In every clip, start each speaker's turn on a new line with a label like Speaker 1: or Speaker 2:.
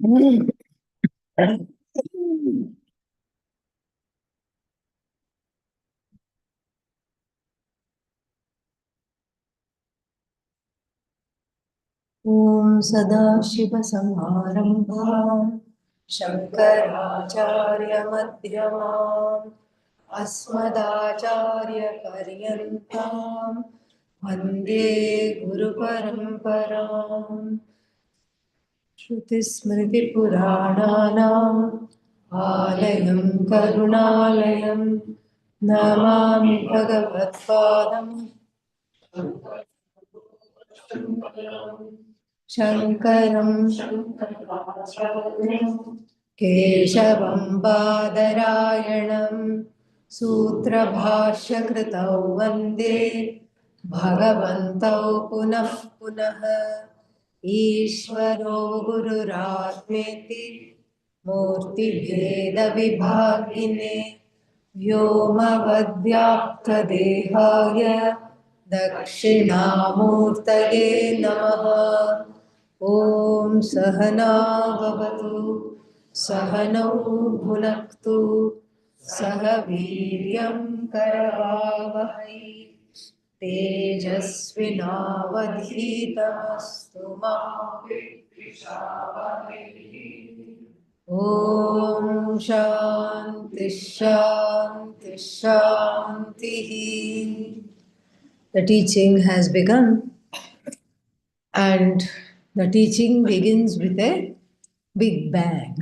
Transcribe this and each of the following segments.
Speaker 1: ॐ सदाशिवसमारम्भाम् शङ्कराचार्यमध्यमाम् अस्मदाचार्यपर्यन्ताम् वन्दे गुरुपरम्पराम्। श्रुतिस्मृतिपुराणानाम् आलयं करुणालयं नमामि भगवत्पादम् शङ्करं केशवं बादरायणं सूत्रभाष्यकृतौ वन्दे भगवन्तौ पुनः पुनः। ईश्वरो गुरुरात्मेति मूर्तिभेदविभागिने व्योमवद्व्याप्तदेहाय दक्षिणामूर्तये नमः। ॐ सहना भवतु सहनौ भुनक्तु सह वीर्यं करवावहै तेजस्विनावधीतमस्तु मा विद्विषावहै। ॐ शान्ति शान्ति शान्तिः। The teaching has begun, and the teaching begins with a big bang.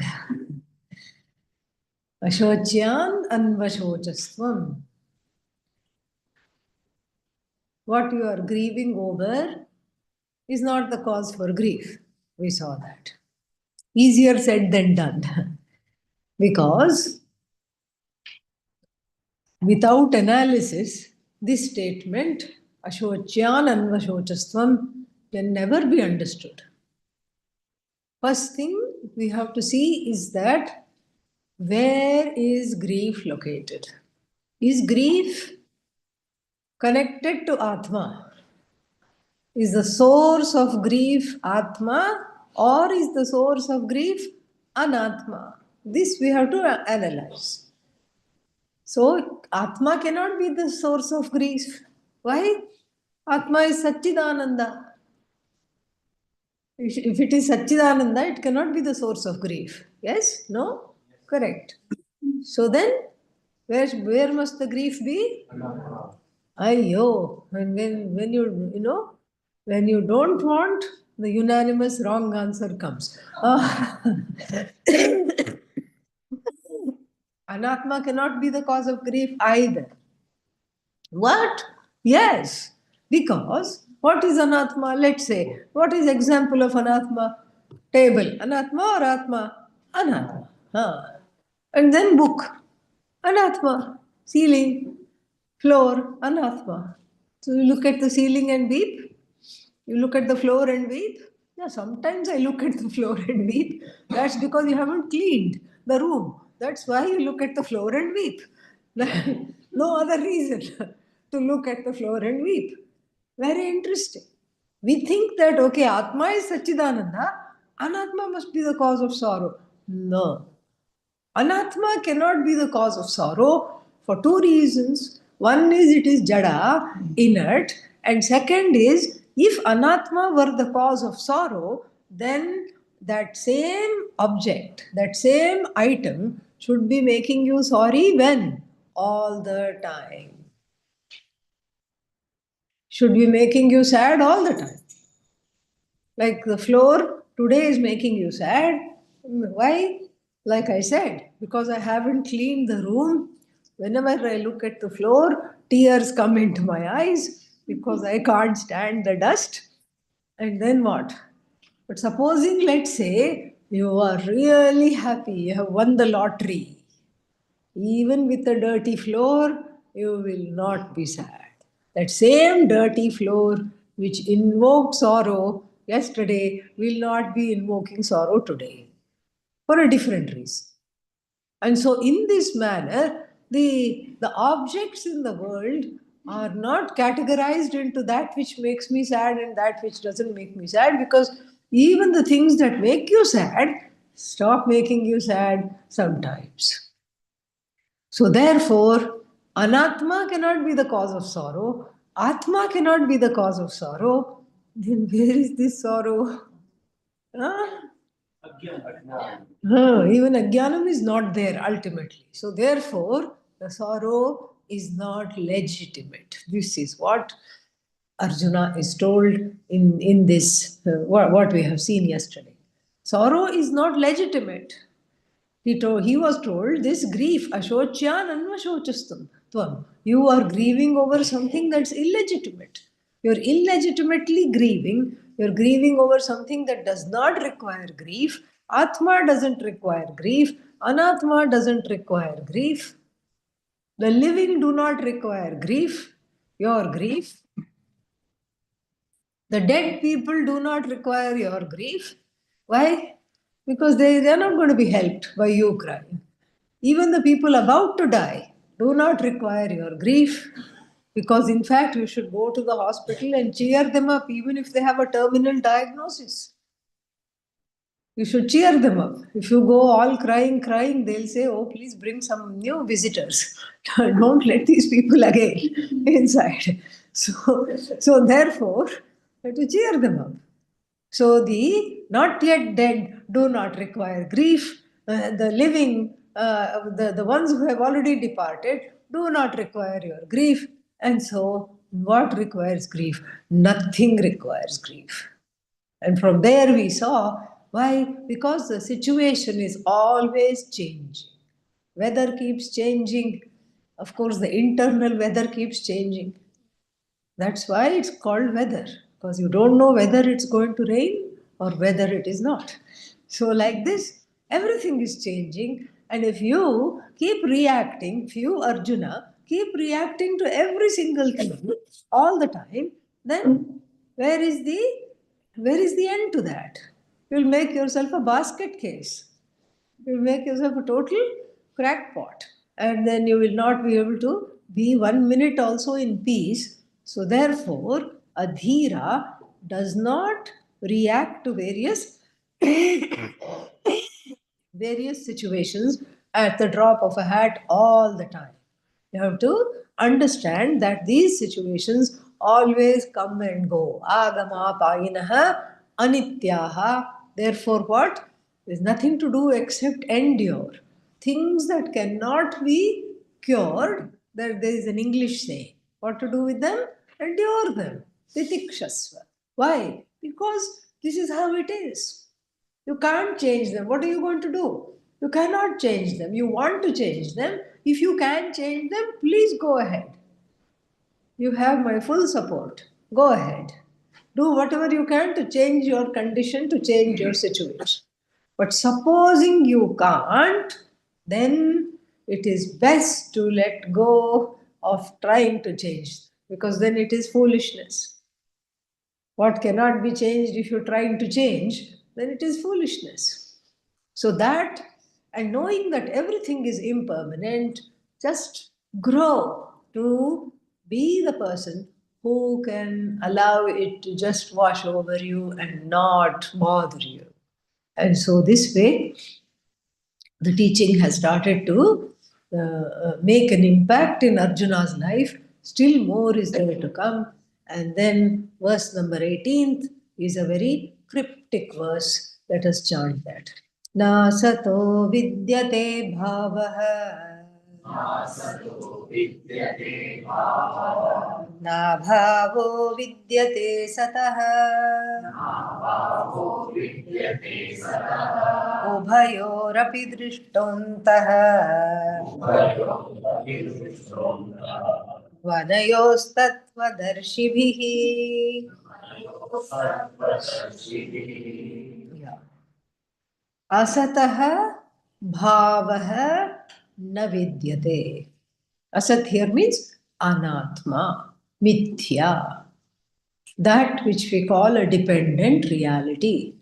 Speaker 1: Ashocyan anvashocastvam. What you are grieving over is not the cause for grief. We saw that. Easier said than done. Because without analysis, this statement, Ashocyan anvashocastvam, can never be understood. First thing we have to see is that where is grief located? Is grief connected to Atma? Is the source of grief Atma, or is the source of grief Anatma? This we have to analyze. So, Atma cannot be the source of grief. Why? Atma is Satchidananda. If it is Satchidananda, it cannot be the source of grief. Yes? No? Correct. So then, where must the grief be? Ayyo. When when you don't want, the unanimous wrong answer comes. Anatma cannot be the cause of grief either. What? Yes. Because what is Anatma? Let's say, what is example of Anatma? Table. Anatma or Atma? Anatma. And then book. Anatma. Ceiling. Floor. Anatma. So you look at the ceiling and weep. You look at the floor and weep. Yeah, sometimes I look at the floor and weep. That's because you haven't cleaned the room. That's why you look at the floor and weep. No other reason to look at the floor and weep. Very interesting. We think that, okay, Atma is Satchidananda, Anatma must be the cause of sorrow. No. Anatma cannot be the cause of sorrow for two reasons. One is it is jada, inert, and second is if Anatma were the cause of sorrow, then that same object, that same item should be making you sorry when? All the time. Should be making you sad all the time. Like the floor today is making you sad. Why? Like I said, because I haven't cleaned the room. Whenever I look at the floor, tears come into my eyes because I can't stand the dust. And then what? But supposing, let's say, you are really happy, you have won the lottery. Even with a dirty floor, you will not be sad. That same dirty floor which invoked sorrow yesterday will not be invoking sorrow today for a different reason. And so, in this manner, the objects in the world are not categorized into that which makes me sad and that which doesn't make me sad, because even the things that make you sad stop making you sad sometimes. So therefore, anatma cannot be the cause of sorrow, atma cannot be the cause of sorrow. Then where is this sorrow? Huh? Even ajnanam is not there ultimately. So therefore, the sorrow is not legitimate. This is what Arjuna is told in this, what we have seen yesterday. Sorrow is not legitimate. He was told this grief, ashocyan anvashocastam tvam. You are grieving over something that's illegitimate. You're illegitimately grieving. You're grieving over something that does not require grief. Atma doesn't require grief. Anatma doesn't require grief. The living do not require grief. Your grief. The dead people do not require your grief. Why? Because they are not going to be helped by you crying. Even the people about to die do not require your grief. Because, in fact, you should go to the hospital and cheer them up, even if they have a terminal diagnosis. You should cheer them up. If you go all crying, crying, they'll say, oh, please bring some new visitors. Don't let these people again inside. So therefore, you have to cheer them up. So the not yet dead do not require grief. The living, the ones who have already departed, do not require your grief. And so, what requires grief? Nothing requires grief. And from there we saw why? Because the situation is always changing. Weather keeps changing. Of course, the internal weather keeps changing. That's why it's called weather, because you don't know whether it's going to rain or whether it is not. So, like this, everything is changing. And if you keep reacting, if you, Arjuna, keep reacting to every single thing all the time, then where is the where is the end to that? You'll make yourself a basket case. You'll make yourself a total crackpot. And then you will not be able to be 1 minute also in peace. So, therefore, a dhira does not react to various situations at the drop of a hat all the time. You have to understand that these situations always come and go. Agama payinaha anityaha. Therefore, what? There's nothing to do except endure. Things that cannot be cured, there is an English saying. What to do with them? Endure them. Titikshasva. Why? Because this is how it is. You can't change them. What are you going to do? You cannot change them. You want to change them. If you can change them, please go ahead. You have my full support. Go ahead. Do whatever you can to change your condition, to change your situation. But supposing you can't, then it is best to let go of trying to change, because then it is foolishness. What cannot be changed if you're trying to change, then it is foolishness. So that, and knowing that everything is impermanent, just grow to be the person who can allow it to just wash over you and not bother you. And so, this way, the teaching has started to make an impact in Arjuna's life. Still more is there to come. And then, verse number 18th is a very cryptic verse. Let us chant that. Na sato vidyate bhavaha. Na bhavo vidyate sataha. उभयोरपि दृष्टोऽन्तः वनयोस्तत्त्वदर्शिभिः असतः भावः न विद्यते. Asat here means anatma, mithya, that which we call a dependent reality.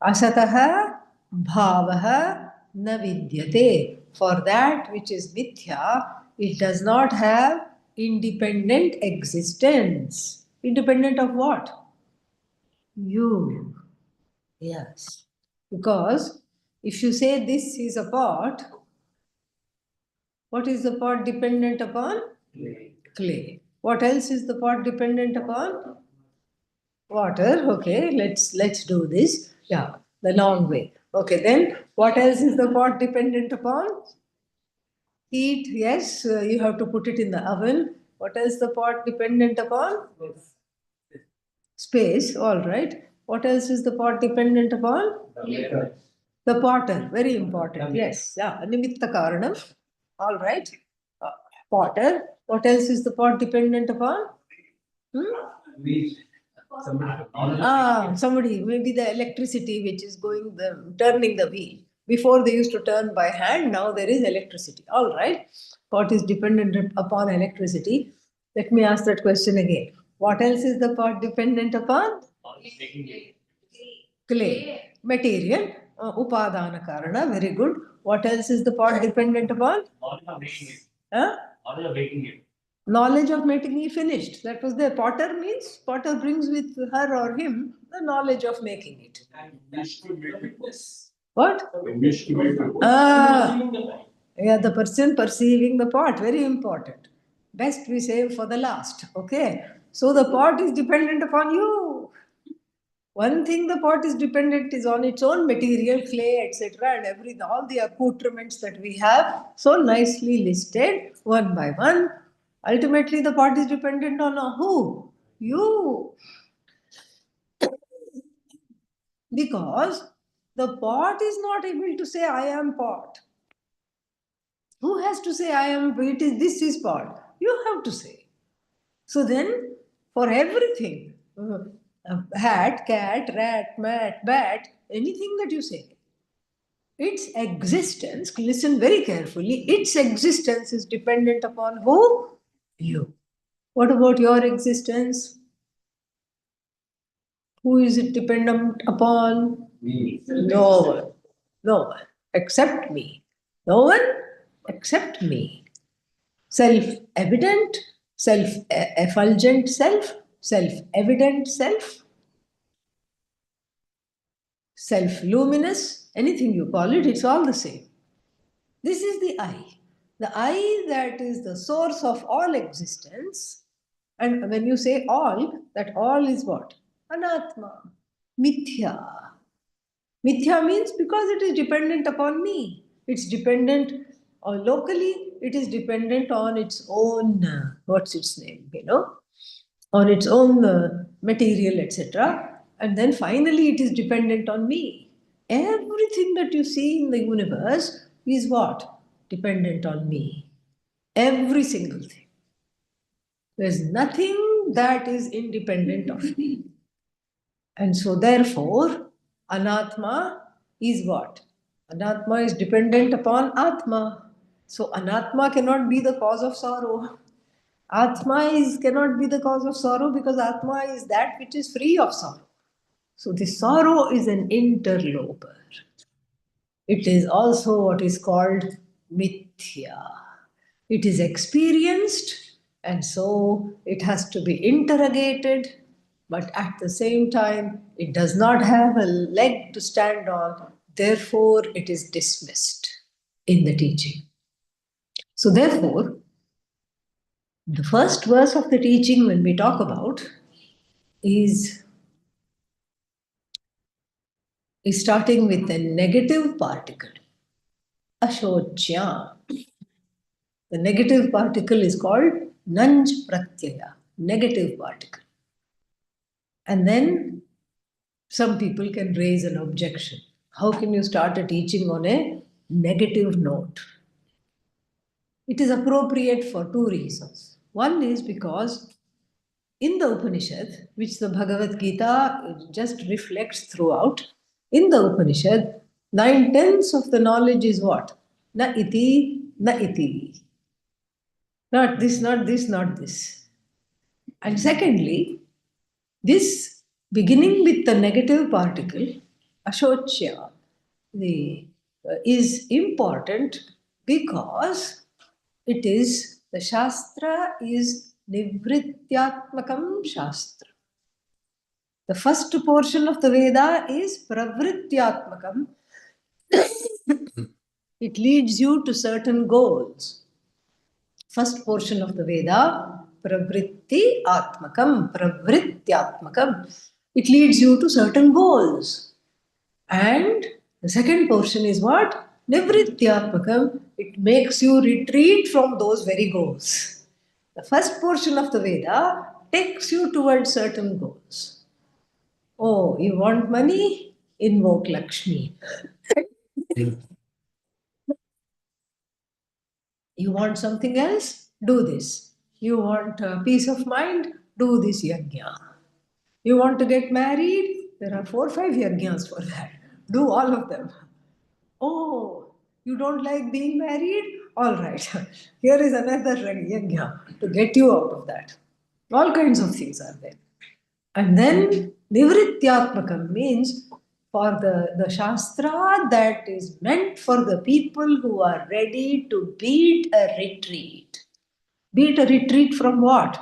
Speaker 1: Asataha bhavaha na vidyate. For that which is mithya, it does not have independent existence. Independent of what? You. Yes. Because If you say this is a pot, what is the pot dependent upon? Clay. What else is the pot dependent upon? Water. Okay, let's do this. Yeah, the long way. Okay, then what else is the pot dependent upon? Heat. Yes, you have to put it in the oven. What else the pot dependent upon? Space. All right. What else is the pot dependent upon? The potter. Very important. Yes. Yeah. Nimitta karanam. All right. Uh, Potter. What else is the pot dependent upon? Hmm? Somebody, maybe the electricity which is going the turning the wheel. Before they used to turn by hand, now there is electricity. All right. Pot is dependent upon electricity. Let me ask that question again. What else is the pot dependent upon? Clay. Material. Upadana karana. Very good. What else is the pot dependent upon? Huh? Knowledge of making it finished. That was the potter means potter brings with her or him the knowledge of making it. What? Ah, yeah, the person perceiving the pot, very important. Best we save for the last. Okay. So the pot is dependent upon you. One thing the pot is dependent is on its own material, clay, etc., and everything, all the accoutrements that we have, so nicely listed one by one. Ultimately, the pot is dependent on who? You. Because the pot is not able to say, I am pot. Who has to say, I am, it is, this is pot? You have to say. So then, for everything, hat, cat, rat, mat, bat, anything that you say, its existence, listen very carefully, its existence is dependent upon who? You. What about your existence? Who is it dependent upon? Me. No one. No one. Except me. No one except me. Self evident, self effulgent self, self evident self, self luminous, anything you call it, it's all the same. This is the I. The I that is the source of all existence. And when you say all, that all is what? Anatma. Mithya. Mithya means because it is dependent upon me. It's dependent on locally, it is dependent on its own, what's its name, on its own material, etc. And then finally, it is dependent on me. Everything that you see in the universe is what? Dependent on me. Every single thing. There's nothing that is independent of me. And so, therefore, Anatma is what? Anatma is dependent upon Atma. So, Anatma cannot be the cause of sorrow. Cannot be the cause of sorrow because Atma is that which is free of sorrow. So, the sorrow is an interloper. It is also what is called mithya. It is experienced and so it has to be interrogated, but at the same time, it does not have a leg to stand on. Therefore, it is dismissed in the teaching. So, therefore, the first verse of the teaching, when we talk about, is starting with a negative particle, ashochya. The negative particle is called nanj pratyaya, negative particle. And then some people can raise an objection. How can you start a teaching on a negative note? It is appropriate for two reasons. One is because in the Upanishad, which the Bhagavad Gita just reflects throughout, in the Upanishad, 9/10 of the knowledge is what? Na iti, na iti. Not this, not this, not this. And secondly, this beginning with the negative particle, ashochya, is important because the Shastra is Nivrityatmakam Shastra. The first portion of the Veda is Pravrityatmakam, It leads you to certain goals. First portion of the Veda, pravritti atmakam, pravrityatmakam. It leads you to certain goals. And the second portion is what? Nivrityatmakam. It makes you retreat from those very goals. The first portion of the Veda takes you towards certain goals. Oh, you want money? Invoke Lakshmi. You want something else? Do this. You want peace of mind? Do this yajna. You want to get married? There are 4 or 5 yajnas for that. Do all of them. Oh, you don't like being married? All right. Here is another yajna to get you out of that. All kinds of things are there. And then Nivrityatmakam means for the Shastra that is meant for the people who are ready to beat a retreat. Beat a retreat from what?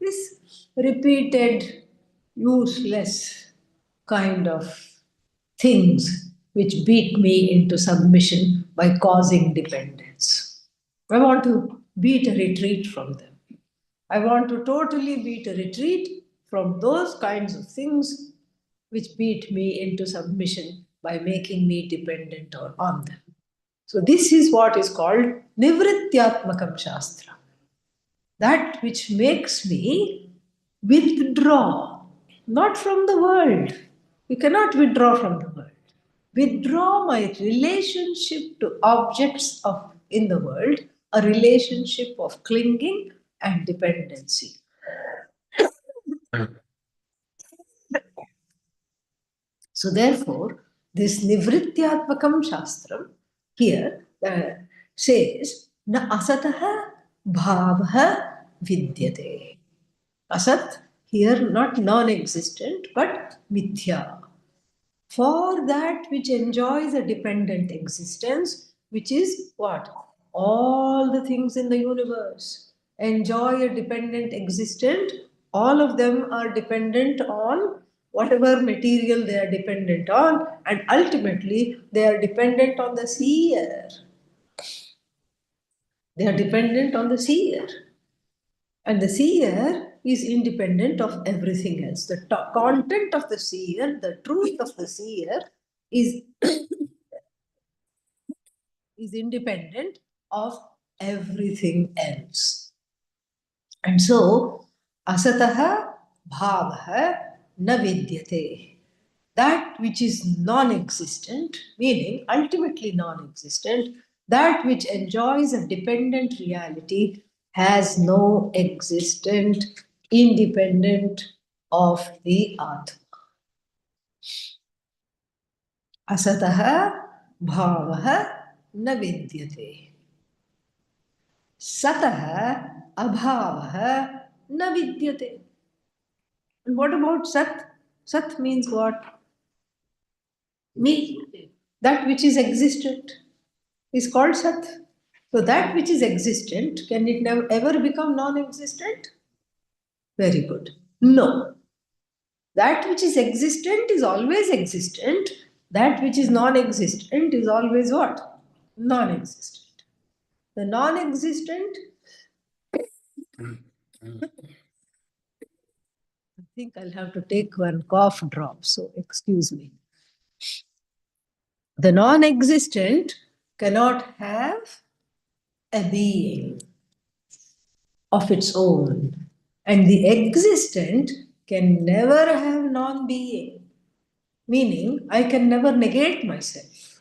Speaker 1: This repeated, useless kind of things which beat me into submission by causing dependence. I want to beat a retreat from them. I want to totally beat a retreat from those kinds of things which beat me into submission by making me dependent on them. So, this is what is called Nivrityatmakam Shastra. That which makes me withdraw, not from the world. You cannot withdraw from the world. Withdraw my relationship to objects of in the world, a relationship of clinging and dependency. So therefore, this Nivrityatmakam Shastram here says, Na asataha bhavaha vidyate. Asat, here not non-existent, but mithya. For that which enjoys a dependent existence, which is what? All the things in the universe enjoy a dependent existence. All of them are dependent on whatever material they are dependent on, and ultimately they are dependent on the seer. They are dependent on the seer. And the seer is independent of everything else. The content of the seer, the truth of the seer is, is independent of everything else. And so, asataha bhavaha na vidyate. That which is non-existent, meaning ultimately non-existent, that which enjoys a dependent reality has no existent independent of the Atma. Asataha bhavaha na vidyate. Sataha abhavaha na vidyate. And what about Sat? Sat means what? Me. That which is existent is called Sat. So that which is existent, can it never ever become non-existent? Very good. No. That which is existent is always existent. That which is non-existent is always what? Non-existent. The non-existent, I think I'll have to take one cough drop, so excuse me. The non-existent cannot have a being of its own, and the existent can never have non-being, meaning I can never negate myself.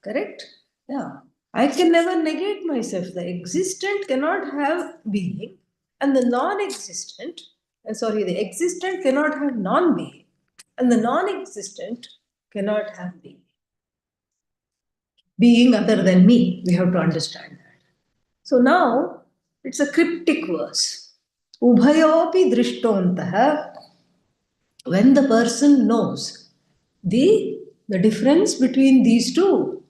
Speaker 1: Correct? Yeah. I can never negate myself. The existent cannot have being, and the non-existent, the existent cannot have non-being, and the non-existent cannot have being. Being other than me, we have to understand that. So now it's a cryptic verse. Ubhayopi drishtontaha, when the person knows the difference between these two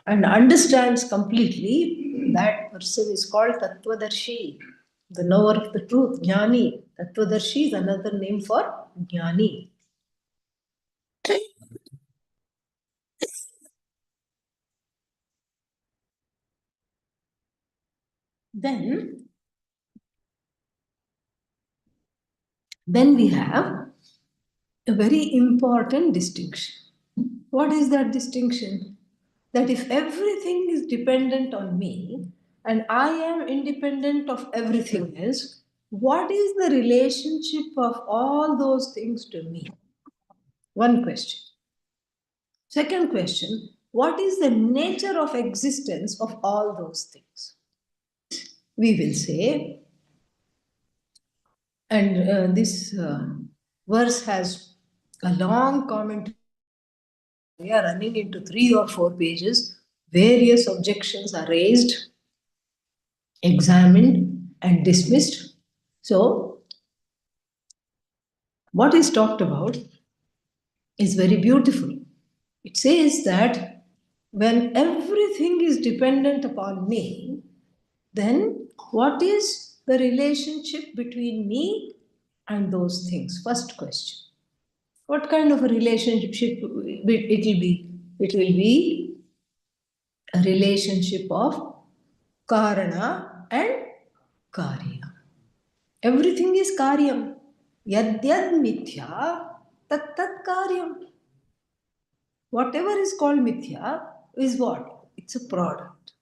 Speaker 1: and understands completely, that person is called Tattvadarshi, the knower of the truth, Jnani. Tattvadarshi is another name for Jnani. Then we have a very important distinction. What is that distinction? That if everything is dependent on me and I am independent of everything else, what is the relationship of all those things to me? One question. Second question, what is the nature of existence of all those things? We will say, and this verse has a long commentary. We are running into 3 or 4 pages. Various objections are raised, examined, and dismissed. So, what is talked about is very beautiful. It says that when everything is dependent upon me, then what is the relationship between me and those things? First question. What kind of a relationship it will be? It will be a relationship of karana and karya. Everything is karyam. Yad yad mithya tat tat karyam. Whatever is called mithya is what? It's a product.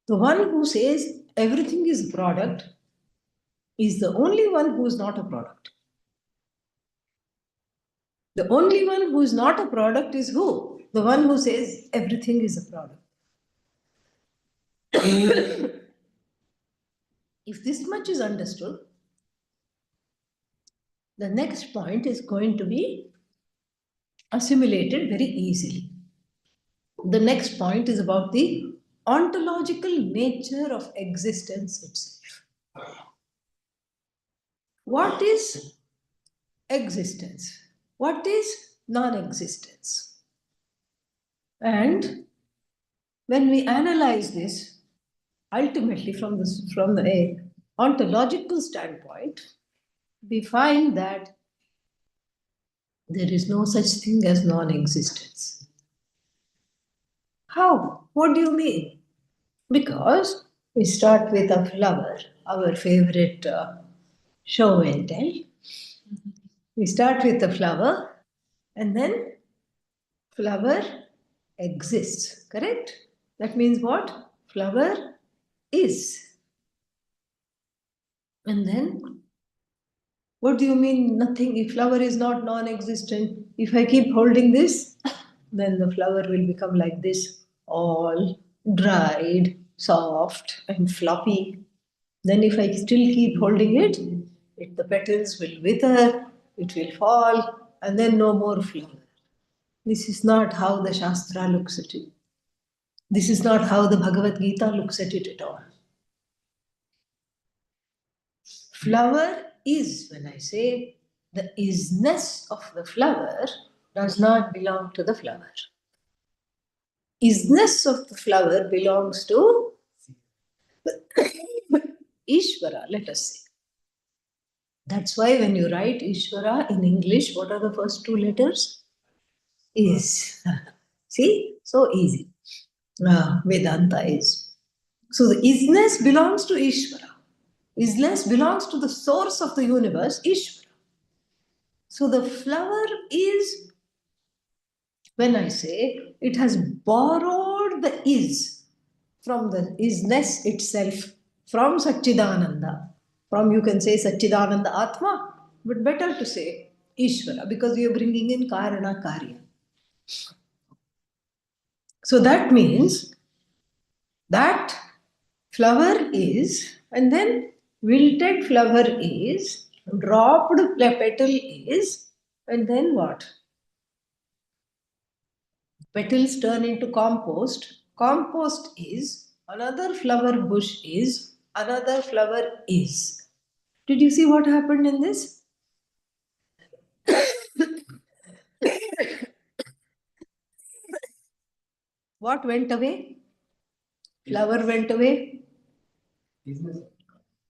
Speaker 1: The one who says everything is product is the only one who is not a product. The only one who is not a product is who? The one who says everything is a product. If this much is understood, the next point is going to be assimilated very easily. The next point is about the ontological nature of existence itself. What is existence? What is non-existence? And when we analyze this, ultimately from the ontological standpoint, we find that there is no such thing as non-existence. How? What do you mean? Because we start with a flower, our favorite show and tell. We start with a flower and then flower exists, correct? That means what? Flower is. And then, what do you mean nothing? If flower is not non-existent, if I keep holding this, then the flower will become like this, all dried, soft and floppy. Then if I still keep holding it, the petals will wither, it will fall, and then no more flower. This is not how the Shastra looks at it. This is not how the Bhagavad Gita looks at it at all. Flower is, when I say the isness of the flower does not belong to the flower. Isness of the flower belongs to Ishvara, let us say. That's why when you write Ishvara in English, what are the first 2 letters? Is. See? So easy. Vedanta is. So the isness belongs to Ishvara. Isness belongs to the source of the universe, Ishvara. So the flower is, when I say, it has borrowed the is from the isness itself, from Satchidananda. From, you can say, Satchidananda Atma, but better to say Ishvara, because we are bringing in Karana Karya. So that means that flower is, and then wilted flower is, dropped petal is, and then what? Petals turn into compost. Compost is, another flower bush is, another flower is. Did you see what happened in this? What went away? Flower went away.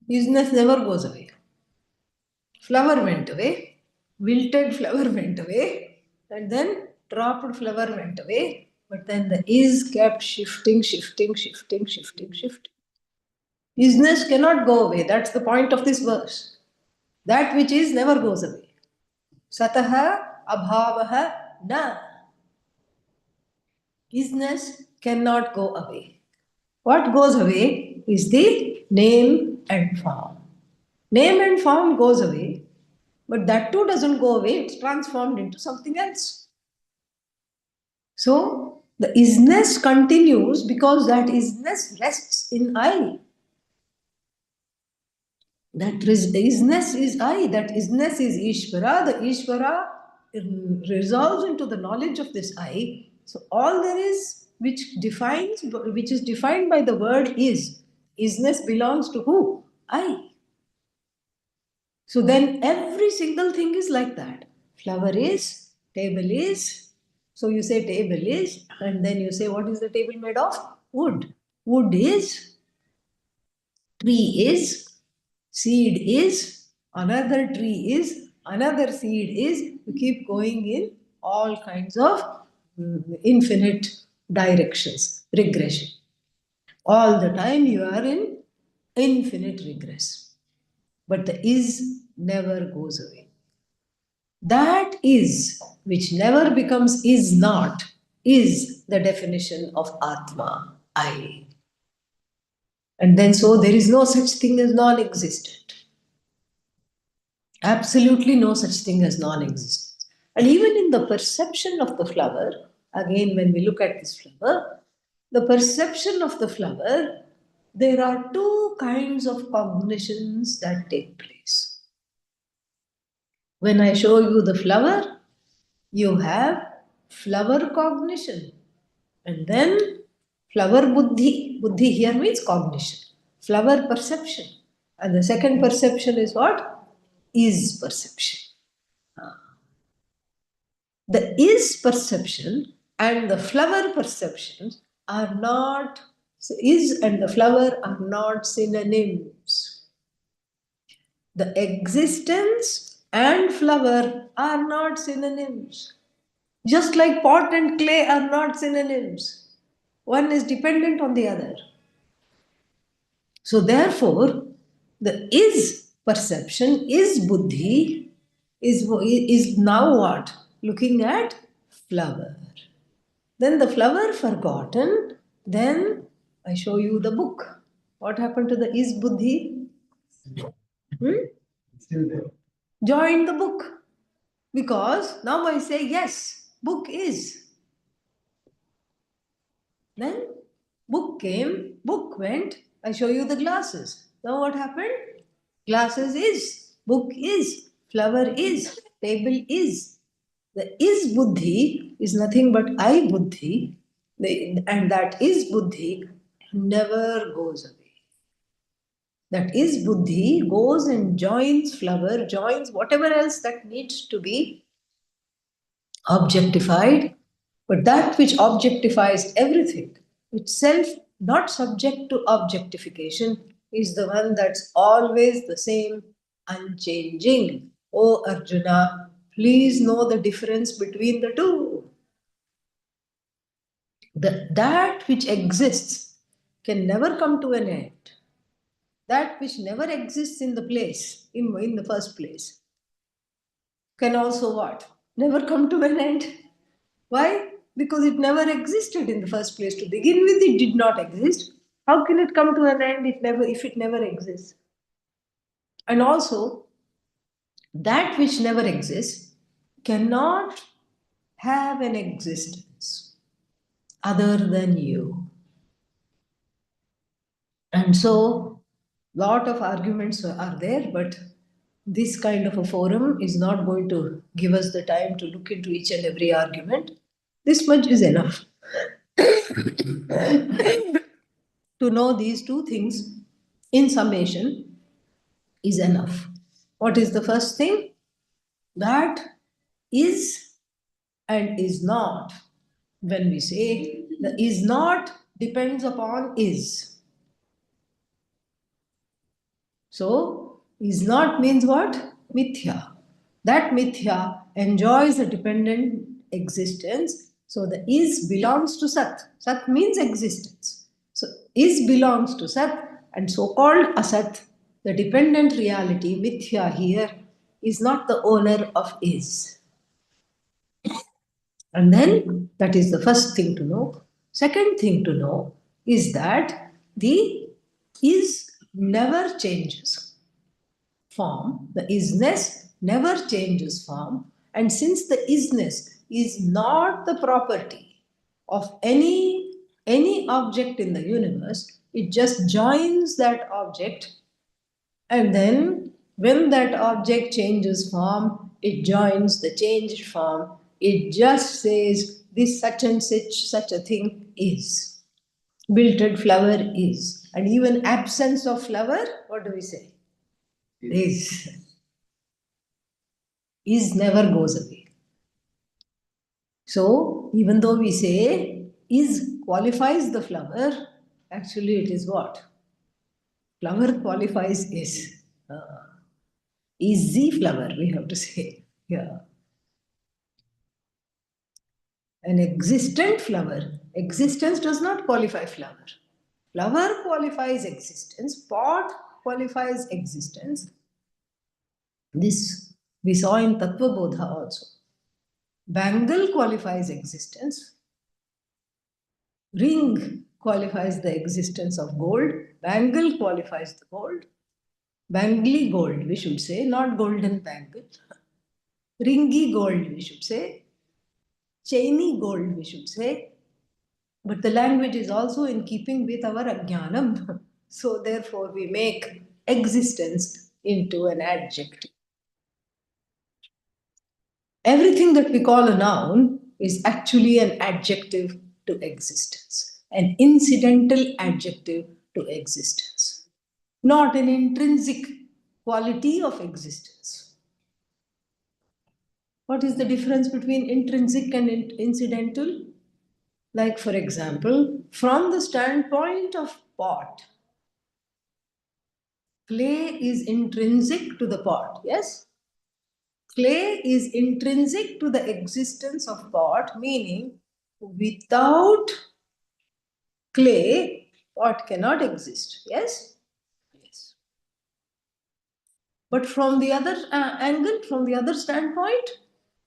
Speaker 1: Business never goes away. Flower went away. Wilted flower went away. And then dropped flower went away. But then the is kept shifting, shifting, shifting, shifting, shifting. Isness cannot go away. That's the point of this verse. That which is never goes away. Sataha abhavaha na. Isness cannot go away. What goes away is the name and form. Name and form goes away, but that too doesn't go away. It's transformed into something else. So the isness continues because that isness rests in I. That isness is I, that isness is Ishvara. The Ishvara resolves into the knowledge of this I. So all there is which is defined by the word is. Isness belongs to who? I. So then every single thing is like that. Flower is, table is. So you say table is, and then you say, what is the table made of? Wood. Wood is, tree is, seed is, another tree is, another seed is. You keep going in all kinds of infinite directions, regression. All the time you are in infinite regress. But the is never goes away. That is, which never becomes is not, is the definition of Atma, I. And then so there is no such thing as non existent. Absolutely no such thing as non existence. And even in the perception of the flower, again, when we look at this flower, the perception of the flower, there are two kinds of cognitions that take place. When I show you the flower, you have flower cognition. And then flower buddhi. Buddhi here means cognition. Flower perception. And the second perception is what? Is perception. The is perception and the flower perception are not, is and the flower are not synonyms. The existence and flower are not synonyms. Just like pot and clay are not synonyms. One is dependent on the other. So therefore, the is perception, is buddhi, is now what? Looking at flower. Then the flower forgotten, then I show you the book. What happened to the is buddhi? Still there. Join the book. Because now I say yes, book is. Then book came, book went, I show you the glasses. Now what happened? Glasses is, book is, flower is, table is. The is buddhi is nothing but I buddhi, and that is buddhi never goes away. That is buddhi goes and joins flower, joins whatever else that needs to be objectified, but that which objectifies everything, itself not subject to objectification, is the one that's always the same, unchanging. O Arjuna, please know the difference between the two. That which exists can never come to an end. That which never exists in the place, in the first place, can also what? Never come to an end. Why? Because it never existed in the first place. To begin with, it did not exist. How can it come to an end if it never exists? And also, that which never exists cannot have an existence other than you. And so, lot of arguments are there, but this kind of a forum is not going to give us the time to look into each and every argument. This much is enough. To know these two things in summation is enough. What is the first thing? That is and is not. When we say the is not depends upon is. So, is not means what? Mithya. That mithya enjoys a dependent existence. So, the is belongs to Sat. Sat means existence. So, is belongs to Sat. And so-called asat, the dependent reality, mithya here, is not the owner of is. And then that is the first thing to know. Second thing to know is that the is never changes form. The isness never changes form. And since the isness is not the property of any object in the universe, it just joins that object, and then when that object changes form, it joins the changed form. It just says this such and such a thing is. Wilted flower is. And even absence of flower, what do we say? Is. Is never goes away. So even though we say is qualifies the flower, actually it is what? Flower qualifies is. Is the flower, we have to say. Yeah. An existent flower. Existence does not qualify flower. Flower qualifies existence. Pot qualifies existence. This we saw in Tattva Bodha also. Bangle qualifies existence. Ring qualifies the existence of gold. Bangle qualifies the gold. Bangly gold, we should say, not golden bangle. Ringy gold, we should say. Chainy gold, we should say. But the language is also in keeping with our ajnanam. So therefore we make existence into an adjective. Everything that we call a noun is actually an adjective to existence, an incidental adjective to existence, not an intrinsic quality of existence. What is the difference between intrinsic and incidental? Like, for example, from the standpoint of pot, clay is intrinsic to the pot, yes? Clay is intrinsic to the existence of pot, meaning without clay, pot cannot exist, yes? Yes. But from the other angle, from the other standpoint,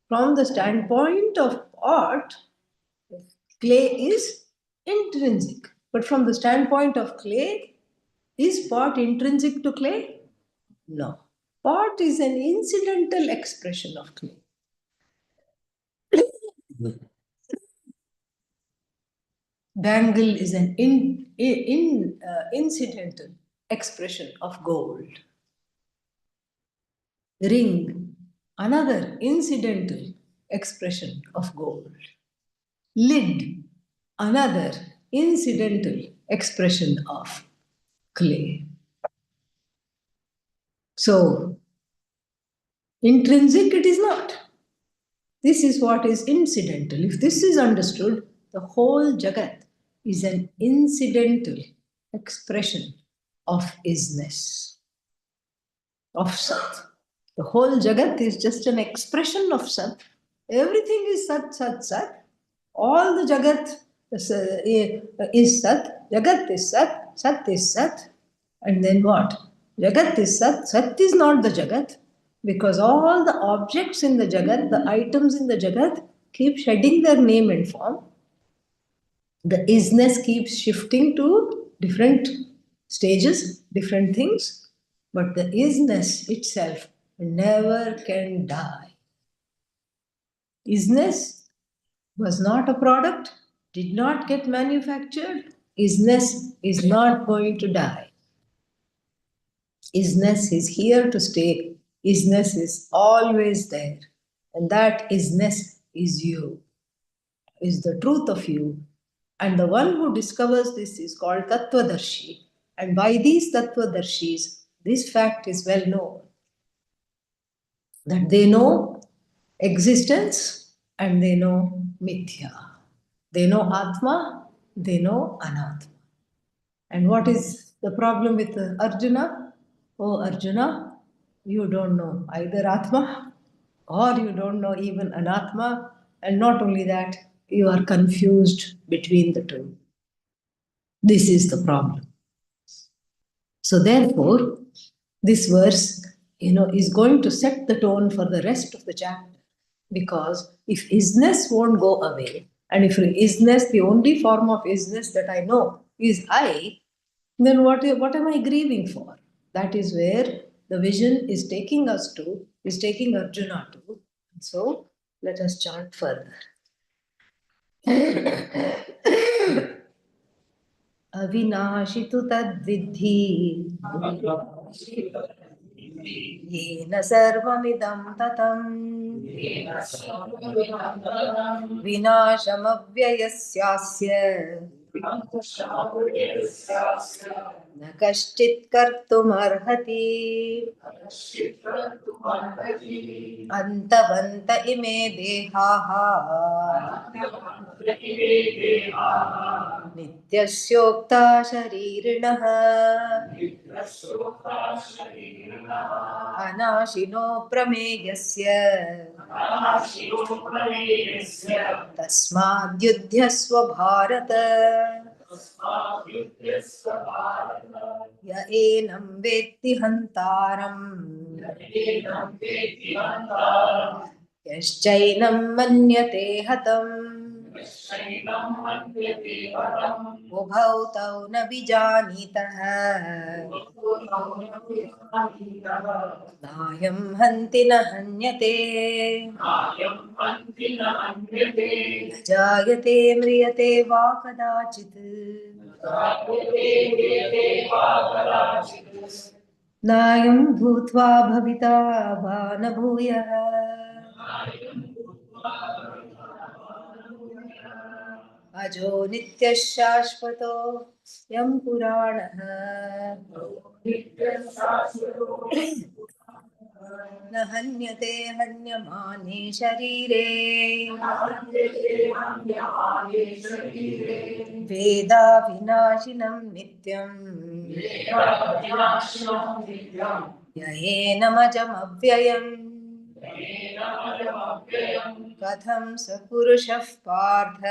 Speaker 1: from the standpoint of pot, clay is intrinsic. But from the standpoint of clay, is pot intrinsic to clay? No. Pot is an incidental expression of clay. Bangle is an incidental expression of gold. Ring, another incidental expression of gold. Lid, another incidental expression of clay. So, intrinsic it is not. This is what is incidental. If this is understood, the whole Jagat is an incidental expression of isness, of Sat. The whole Jagat is just an expression of Sat. Everything is Sat, Sat, Sat. All the Jagat is Sat. Jagat is Sat. Sat is Sat. And then what? Jagat is Sat. Sat is not the Jagat. Because all the objects in the Jagat, the items in the Jagat, keep shedding their name and form. The isness keeps shifting to different stages, different things. But the isness itself never can die. Isness was not a product, did not get manufactured. Isness is not going to die. Isness is here to stay. Isness is always there. And that isness is you, is the truth of you. And the one who discovers this is called Tattvadarshi. And by these Tattvadarshis, this fact is well known, that they know existence and they know mithya. They know Atma, they know Anatma. And what is the problem with Arjuna? Oh, Arjuna, you don't know either Atma or you don't know even Anatma. And not only that, you are confused between the two. This is the problem. So therefore, this verse, is going to set the tone for the rest of the chapter. Because if isness won't go away, and if isness, the only form of isness that I know is I, then what am I grieving for? That is where the vision is taking us to, is taking Arjuna to. So let us chant further. अविनाशि तु तद्विद्धि येन सर्वमिदं ततम् विनाशमव्ययस्यास्य न कश्चित् कर्तुमर्हति अन्तवन्त इमे देहाः नित्यस्योक्ता शरीरिणः अनाशिनो प्रमेयस्य तस्माद्युध्यस्व भारत य एनं वेत्ति हन्तारम् यश्चैनं मन्यते हतम् उभौ तौ न विजानीतः नायं हन्ति न हन्यते न जायते म्रियते वा कदाचित् नायं भूत्वा भविता वा न भूयः अजो नित्यः शाश्वतो यं पुराणः न हन्यते हन्यमाने शरीरे वेदा विनाशिनं नित्यम् य एनमजमव्ययम् कथं स पुरुषः पार्थ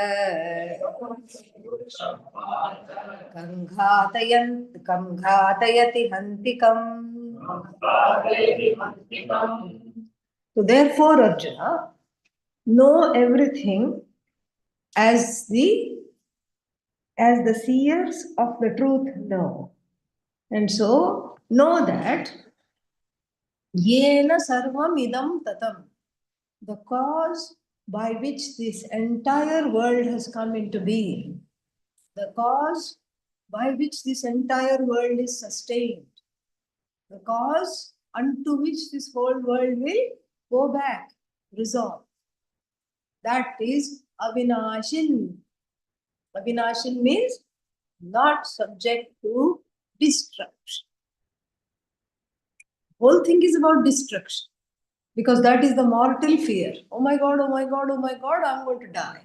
Speaker 1: कं घातयति हन्तिकम्. So therefore, Arjuna, know everything as the seers of the truth know. And so know that yena sarvam idam tatam, the cause by which this entire world has come into being, the cause by which this entire world is sustained, the cause unto which this whole world will go back, resolve. That is Avinashin. Avinashin means not subject to destruction. Whole thing is about destruction, because that is the mortal fear. Oh my God, oh my God, oh my God, I'm going to die.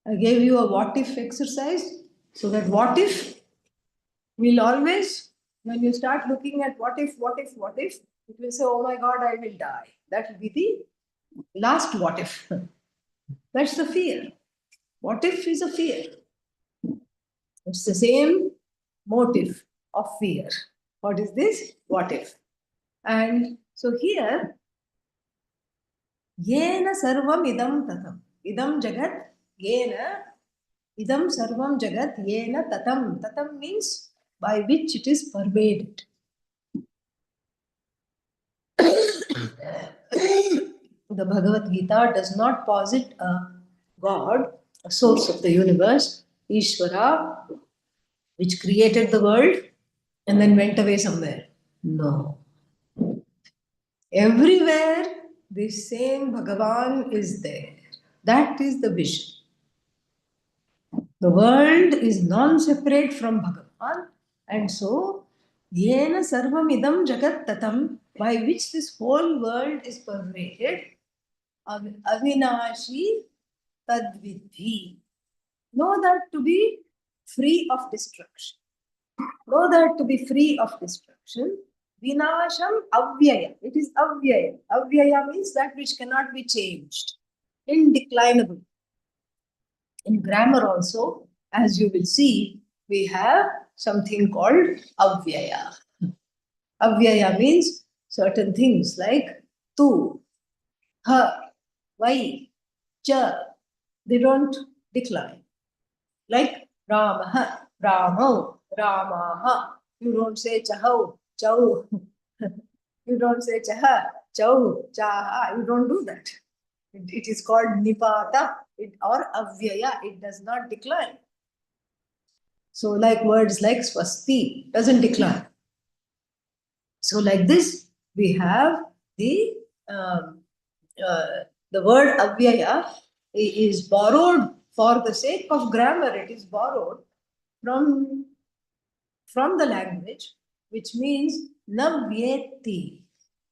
Speaker 1: I gave you a what if exercise, so that what if will always, when you start looking at what if, it will say, oh my God, I will die. That will be the last what if. That's the fear. What if is a fear. It's the same motive of fear. What is this? What if? And so here, yena sarvam idam tatam. Idam jagat, yena, idam sarvam jagat, yena tatam. Tatam means by which it is pervaded. The Bhagavad Gita does not posit a God, a source of the universe, Ishvara, which created the world and then went away somewhere. No. Everywhere, this same Bhagavan is there. That is the vision. The world is non-separate from Bhagavan, and so, yena sarvam idam jagat tatam, by which this whole world is pervaded, avinashi tadvidhi. Know that to be free of destruction. Know that to be free of destruction. Vinasham avyaya. It is avyaya. Avyaya means that which cannot be changed. Indeclinable. In grammar also, as you will see, we have something called avyaya. Avyaya means certain things like tu, ha, vai, cha. They don't decline. Like Ramaha, Ramo, Ramaha. You don't say chaho, chau. You don't say chaha, chau, chaha. You don't do that. It is called nipata or avyaya. It does not decline. So, like words like swasti doesn't decline. So, like this, we have the um, the word avyaya is borrowed for the sake of grammar. It is borrowed from the language, which means navyeti,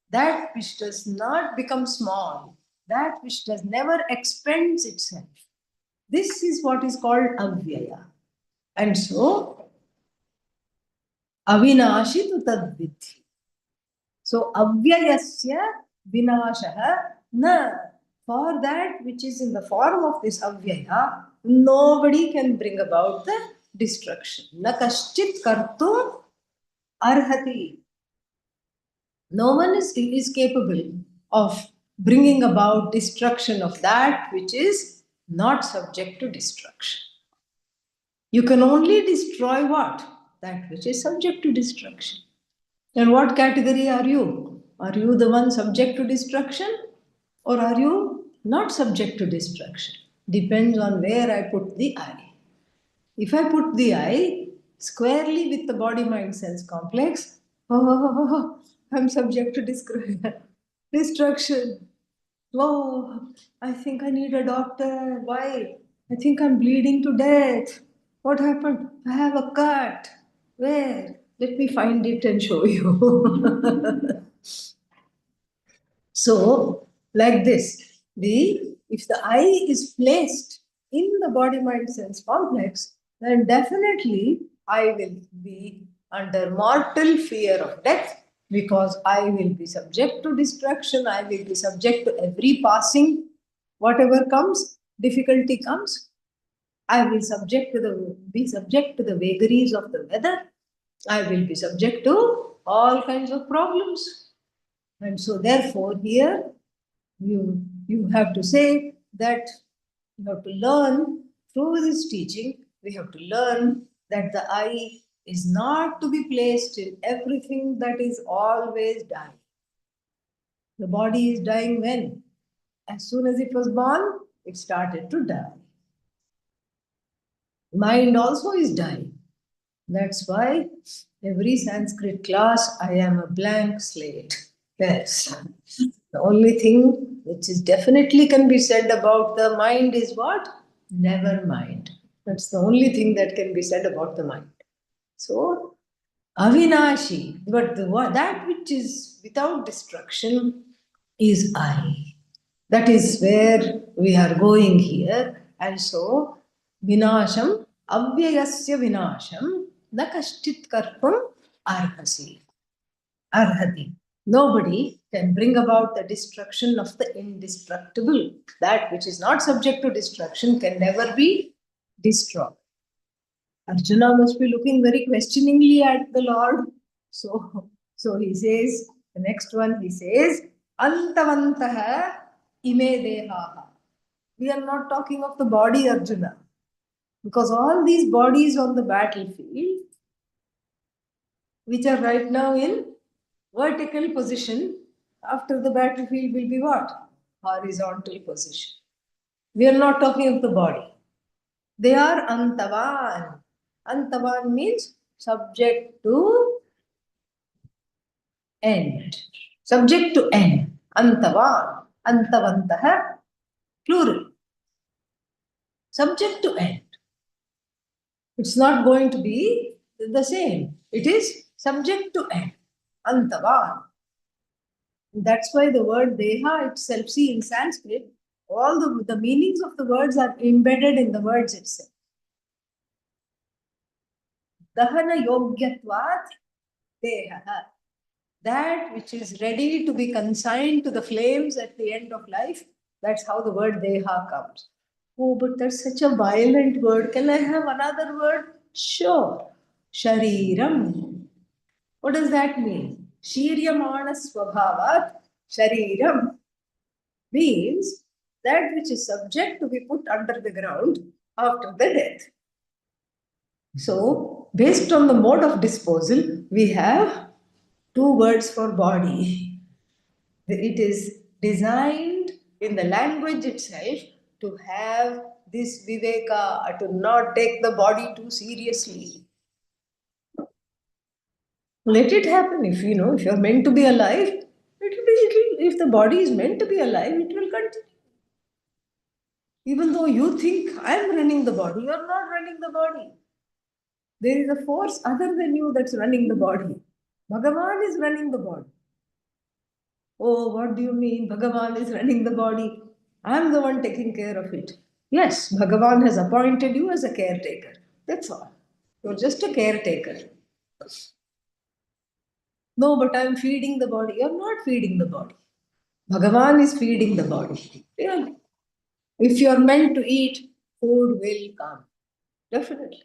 Speaker 1: that which does not become small, that which does never expends itself. This is what is called avyaya. And so, avinashi tu tadvidhi. So, avyayasya vinashaha na. For that which is in the form of this avyaya, nobody can bring about the destruction. Na kaschit kartum arhati. No one is capable of bringing about destruction of that which is not subject to destruction. You can only destroy what? That which is subject to destruction. And what category are you? Are you the one subject to destruction? Or are you not subject to destruction? Depends on where I put the I. If I put the I squarely with the body mind sense complex, I'm subject to destruction. Oh, I think I need a doctor. Why? I think I'm bleeding to death. What happened? I have a cut. Where? Let me find it and show you. So, like this, if the I is placed in the body mind sense complex, then definitely I will be under mortal fear of death, because I will be subject to destruction, I will be subject to every passing, whatever comes, difficulty comes, I will be subject to the vagaries of the weather, I will be subject to all kinds of problems. And so, therefore, here you have to say that you have to learn through this teaching, we have to learn that the I is not to be placed in everything that is always dying. The body is dying when? As soon as it was born, it started to die. Mind also is dying. That's why every Sanskrit class, I am a blank slate. Yes. The only thing which is definitely can be said about the mind is what? Never mind. That's the only thing that can be said about the mind. So, avinashi, but that which is without destruction is I. That is where we are going here. And so, vinasham, avyayasya vinasham, na kaschit kartum arhasi. Arhati. Nobody can bring about the destruction of the indestructible. That which is not subject to destruction can never be destroyed. Arjuna must be looking very questioningly at the Lord. So he says, the next one he says, Antavantaha ime dehaha. We are not talking of the body, Arjuna. Because all these bodies on the battlefield, which are right now in vertical position, after the battlefield will be what? Horizontal position. We are not talking of the body. They are antavan. Antavan means subject to end. Subject to end. Antavan. Antavantaha. Plural. Subject to end. It's not going to be the same. It is subject to end. Antavan. That's why the word deha itself, see in Sanskrit, all the meanings of the words are embedded in the words itself. Dahana yogyatvat deha. That which is ready to be consigned to the flames at the end of life, that's how the word deha comes. Oh, but that's such a violent word. Can I have another word? sure. Shariram. What does that mean? Shiryamana swabhavat shariram means that which is subject to be put under the ground after the death. So, based on the mode of disposal, we have two words for body. It is designed in the language itself to have this viveka, to not take the body too seriously. Let it happen. If if you're meant to be alive, if the body is meant to be alive, it will continue. Even though you think I'm running the body, you're not running the body. There is a force other than you that's running the body. Bhagavan is running the body. Oh, what do you mean? Bhagavan is running the body. I'm the one taking care of it. Yes, Bhagavan has appointed you as a caretaker. That's all. You're just a caretaker. No, but I'm feeding the body. You're not feeding the body. Bhagavan is feeding the body. Really. If you're meant to eat, food will come. Definitely.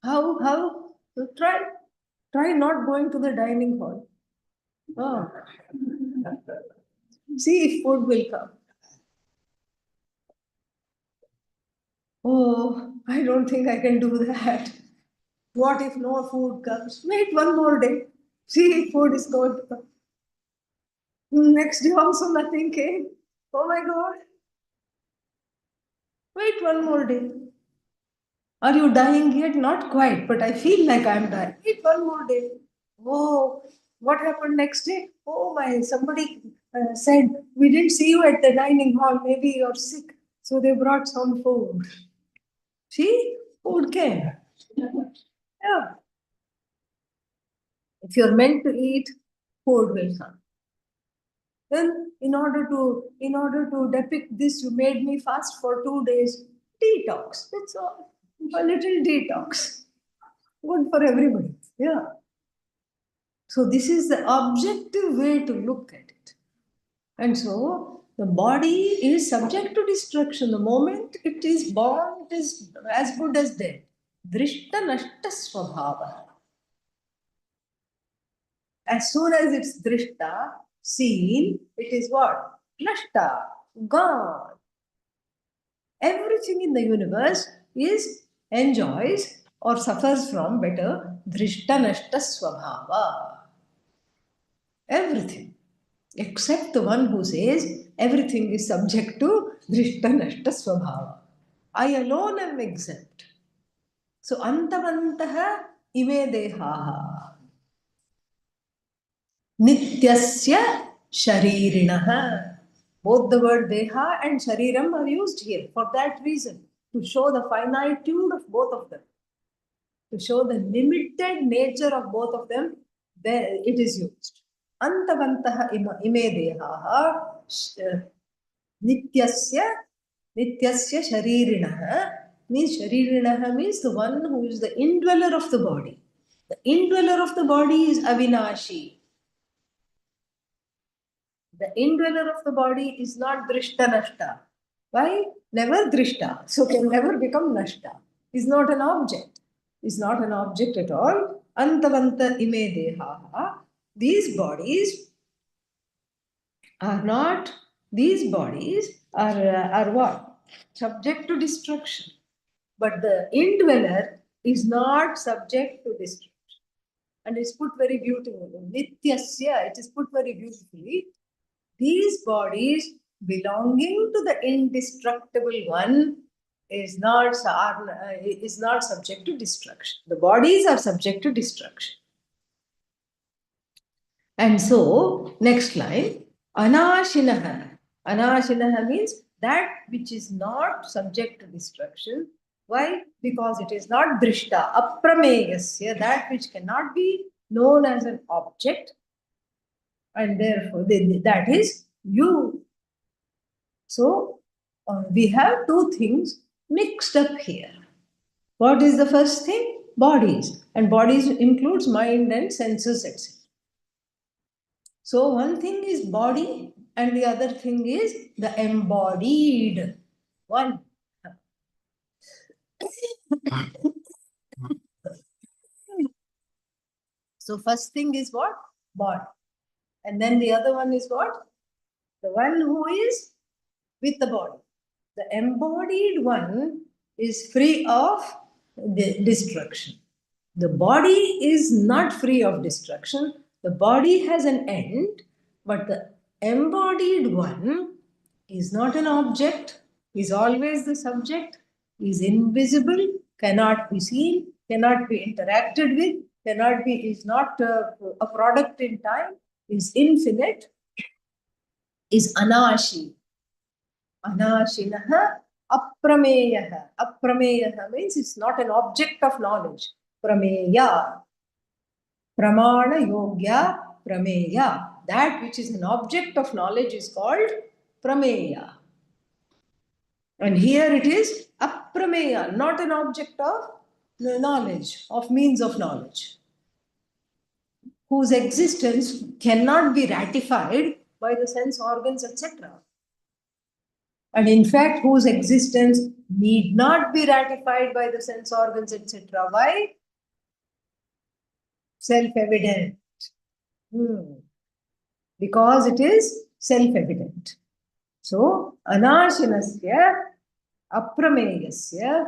Speaker 1: How? How? Try. Try not going to the dining hall. Oh. See if food will come. Oh, I don't think I can do that. What if no food comes? Wait one more day. See if food is going to come. Next day also nothing came. Oh my God. Wait one more day. Are you dying yet? Not quite, but I feel like I'm dying. Wait one more day. Oh, what happened next day? Oh my, somebody said, we didn't see you at the dining hall. Maybe you're sick. So they brought some food. See, food came. Yeah. If you're meant to eat, food will come. Then, in order to depict this, you made me fast for 2 days. Detox. That's all. A little detox. Good for everybody. Yeah. So this is the objective way to look at it. And so the body is subject to destruction. The moment it is born, it is as good as dead. Drishta nashta svabhava. As soon as it's drishta, seen, it is what? Nashta, gone. Everything in the universe is enjoys or suffers from better drishta nashta swabhava. Everything. Except the one who says everything is subject to drishta nashta swabhava. I alone am exempt. So antavantaha ime dehaha. Nityasya sharirinaha. Both the word deha and shariram are used here for that reason, to show the finitude of both of them, to show the limited nature of both of them, there it is used. Antavantaha ime dehaha nityasya sharirinaha means sharirinaha means the one who is the indweller of the body. The indweller of the body is avinashi. The indweller of the body is not drishta nashta. Why? Never drishta. So can never become nashta. Is not an object. Is not an object at all. Antavanta ime dehaha. These bodies are not, these bodies are what? Subject to destruction. But the indweller is not subject to destruction. And it's put very beautifully. Nityasya, it is put very beautifully. These bodies belonging to the indestructible one is not subject to destruction. The bodies are subject to destruction. And so, next line, anashinaha. Anashinaha means that which is not subject to destruction. Why? Because it is not drishta, aprameyasya, that which cannot be known as an object, and therefore that is you. So we have two things mixed up here. What is the first thing? Bodies. And bodies includes mind and senses, etc. So one thing is body and the other thing is the embodied one. So first thing is what? Body. And then the other one is what? The one who is with the body. The embodied one is free of destruction. The body is not free of destruction. The body has an end, but the embodied one is not an object, is always the subject, is invisible, cannot be seen, cannot be interacted with, cannot be, is not a product in time, is infinite, is anashi. Anashinaha aprameyaha. Aprameyaha means it's not an object of knowledge. Prameya. Pramana yogya prameya. That which is an object of knowledge is called prameya. And here it is aprameya, not an object of knowledge, of means of knowledge, whose existence cannot be ratified by the sense organs, etc. And in fact, whose existence need not be ratified by the sense organs, etc. Why? Self-evident. Because it is self-evident. So, anashinasya aprameyasya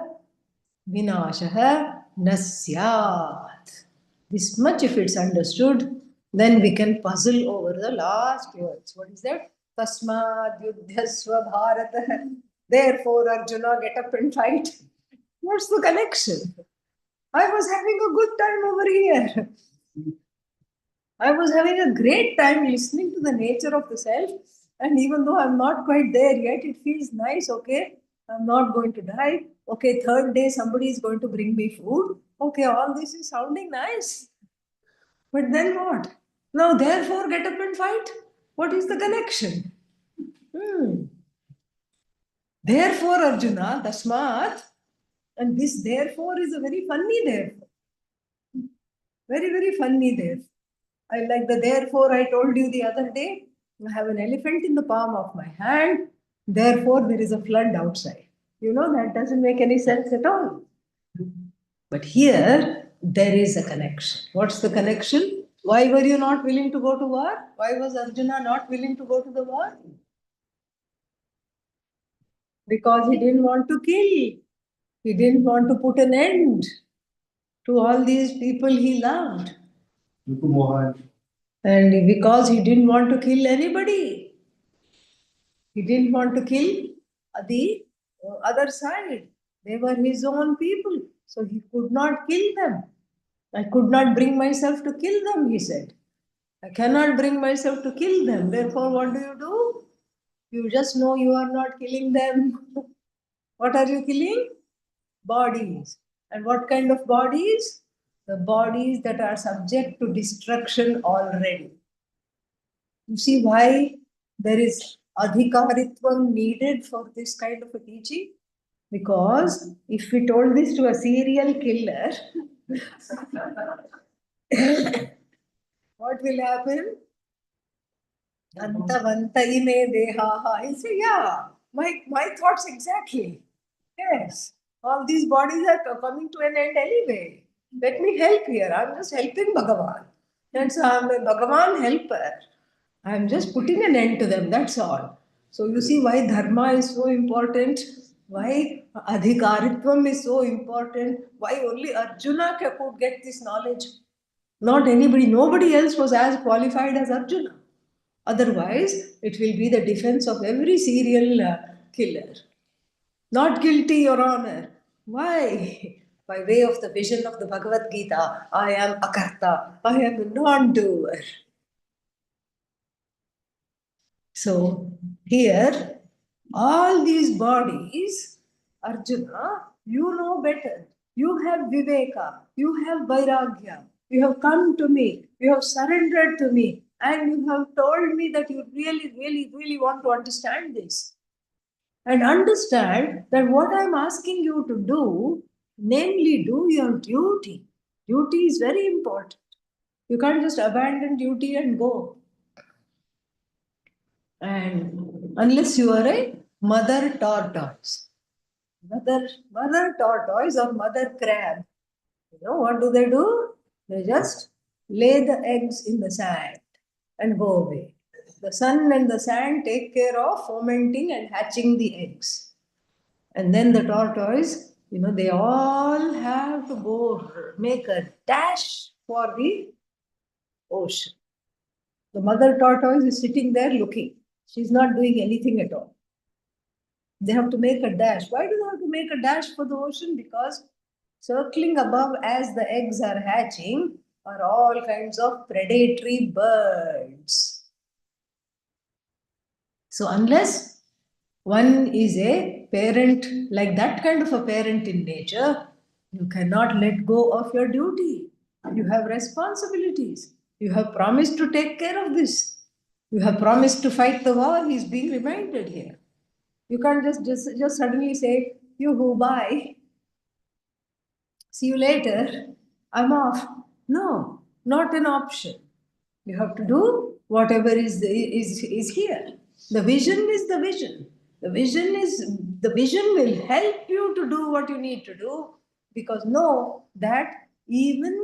Speaker 1: vinashaha nasyat. This much if it's understood, then we can puzzle over the last words. What is that? Tasmad yudhyasva bharata. Therefore, Arjuna, get up and fight. What's the connection? I was having a good time over here. I was having a great time listening to the nature of the self. And even though I'm not quite there yet, it feels nice. Okay, I'm not going to die. Okay, third day, somebody is going to bring me food. Okay, all this is sounding nice. But then what? Now, therefore, get up and fight. What is the connection? Therefore, Arjuna, Tasmat, and this therefore is a very funny therefore. Very, very funny therefore. I like the therefore I told you the other day. I have an elephant in the palm of my hand. Therefore, there is a flood outside. You know, that doesn't make any sense at all. But here, there is a connection. What's the connection? Why were you not willing to go to war? Why was Arjuna not willing to go to the war? Because he didn't want to kill. He didn't want to put an end to all these people he loved. And because he didn't want to kill anybody. He didn't want to kill the other side. They were his own people. So he could not kill them. I could not bring myself to kill them, he said. I cannot bring myself to kill them. Therefore, what do? You just know you are not killing them. What are you killing? Bodies. And what kind of bodies? The bodies that are subject to destruction already. You see why there is adhikaritvam needed for this kind of a teaching? Because if we told this to a serial killer, what will happen? Antavantai me dehaha. He'll say, yeah, my thoughts exactly. Yes, all these bodies are coming to an end anyway. Let me help here. I'm just helping Bhagavan. And so I'm a Bhagavan helper. I'm just putting an end to them. That's all. So you see why dharma is so important. Why adhikaritvam is so important. Why only Arjuna could get this knowledge. Not anybody. Nobody else was as qualified as Arjuna. Otherwise, it will be the defense of every serial killer. Not guilty, Your Honor. Why? By way of the vision of the Bhagavad Gita, I am akarta, I am a non-doer. So, here, all these bodies, Arjuna, you know better. You have viveka, you have vairagya, you have come to me, you have surrendered to me, and you have told me that you really, really, really want to understand this. And understand that what I'm asking you to do, namely do your duty. Duty is very important. You can't just abandon duty and go. And unless you are a mother tortoise. Mother tortoise or mother crab. You know what do? They just lay the eggs in the sand and go away. The sun and the sand take care of fomenting and hatching the eggs. And then the tortoise, they all have to go make a dash for the ocean. The mother tortoise is sitting there looking. She's not doing anything at all. They have to make a dash. Why do they have to make a dash for the ocean? Because circling above as the eggs are hatching are all kinds of predatory birds. So unless one is a parent, like that kind of a parent in nature, you cannot let go of your duty. You have responsibilities. You have promised to take care of this. You have promised to fight the war. He's being reminded here. You can't just suddenly say, yoo-hoo, bye. See you later. I'm off. No, not an option. You have to do whatever is here. The vision is the vision. The vision will help you to do what you need to do, because know that even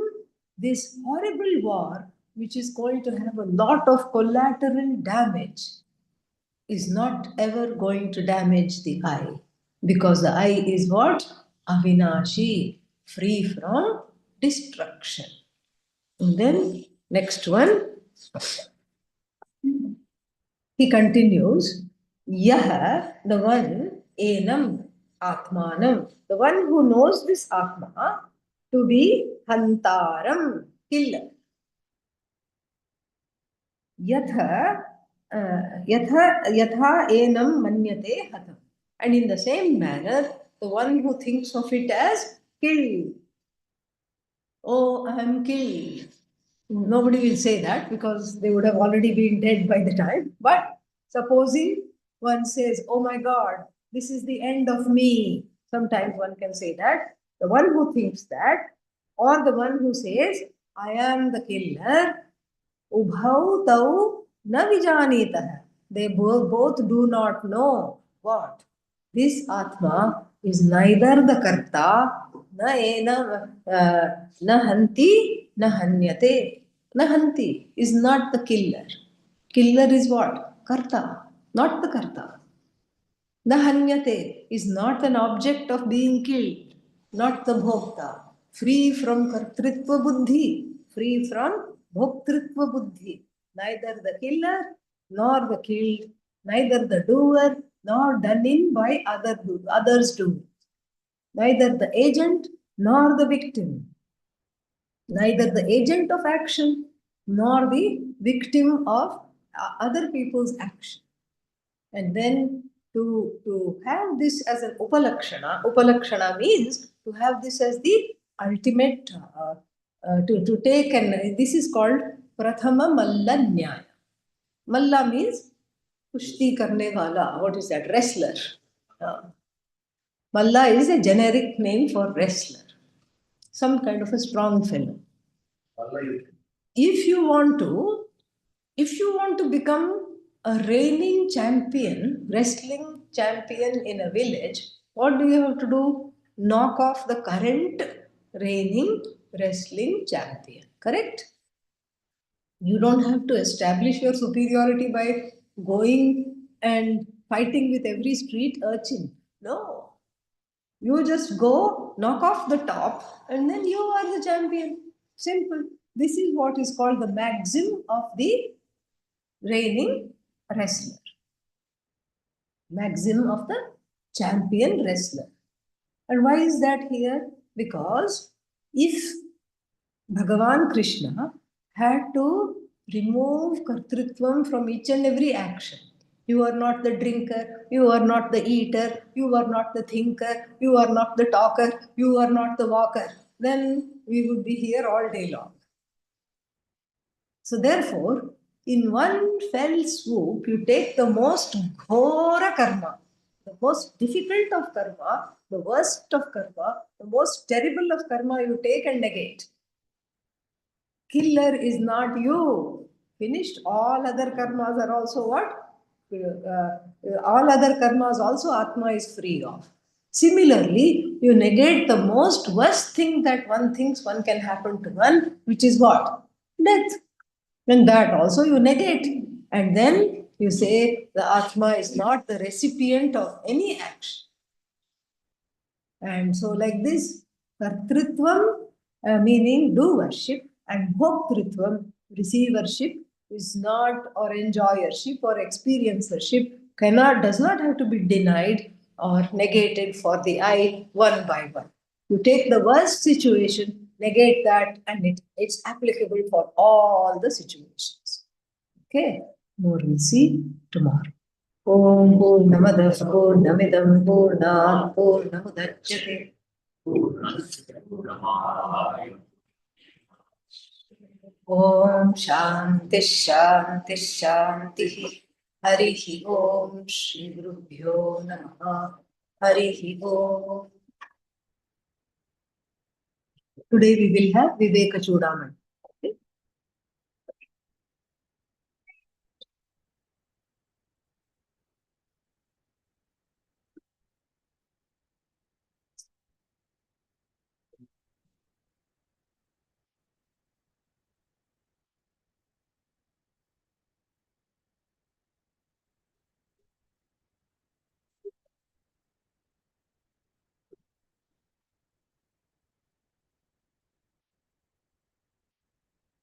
Speaker 1: this horrible war, which is going to have a lot of collateral damage, is not ever going to damage the eye, because the eye is what? Avinashi, free from destruction. And then next one, he continues, Yaha, the one, Enam, Atmanam, the one who knows this Atma to be Hantaram, killer. Yatha, yatha enam manyate hatam. And in the same manner, the one who thinks of it as killed. Oh, I am killed. Nobody will say that, because they would have already been dead by the time. But supposing one says, oh my God, this is the end of me. Sometimes one can say that. The one who thinks that, or the one who says, I am the killer, Ubhau tau na vijanitah. They both do not know what. This Atma is neither the Karta, na ena, na hanti, na hanyate. Na hanti is not the killer. Killer is what? Karta, not the Karta. The hanyate is not an object of being killed, not the bhokta. Free from kartritva buddhi, free from bhoktritva buddhi. Neither the killer nor the killed, neither the doer nor done in by others doing. Neither the agent nor the victim. Neither the agent of action nor the victim of other people's action. And then to have this as an upalakshana means to have this as the ultimate, to take, and this is called prathama malla nyaya. Malla means kushti karne wala. What is that? Wrestler. Malla is a generic name for wrestler, some kind of a strong fellow. If you want to become a reigning champion, wrestling champion in a village, what do you have to do? Knock off the current reigning wrestling champion. Correct? You don't have to establish your superiority by going and fighting with every street urchin. No. You just go, knock off the top, and then you are the champion. Simple. This is what is called the maxim of the reigning wrestler. Maxim of the champion wrestler. And why is that here? Because if Bhagavan Krishna had to remove kartritvam from each and every action, you are not the drinker, you are not the eater, you are not the thinker, you are not the talker, you are not the walker, then we would be here all day long. So therefore, in one fell swoop, you take the most ghora karma, the most difficult of karma, the worst of karma, the most terrible of karma you take and negate. Killer is not you. Finished. All other karmas are also what? All other karmas also Atma is free of. Similarly, you negate the most worst thing that one thinks one can happen to one, which is what? death. And that also you negate. And then you say the Atma is not the recipient of any action. And so, like this, Kartritvam meaning do worship, and Bhoktritvam, receivership, is not, or enjoyership or experiencership, does not have to be denied or negated for the I one by one. You take the worst situation, negate that, and it's applicable for all the situations. Okay, more we'll see tomorrow. ॐ पूर्णमदः पूर्णमिदं पूर्णात् पूर्णमुदच्यते ॐ शान्तिः शान्तिः शान्तिः हरिः ॐ श्रीगुरुभ्यो नमः हरिः ॐ. Today we will have Viveka Chudamani.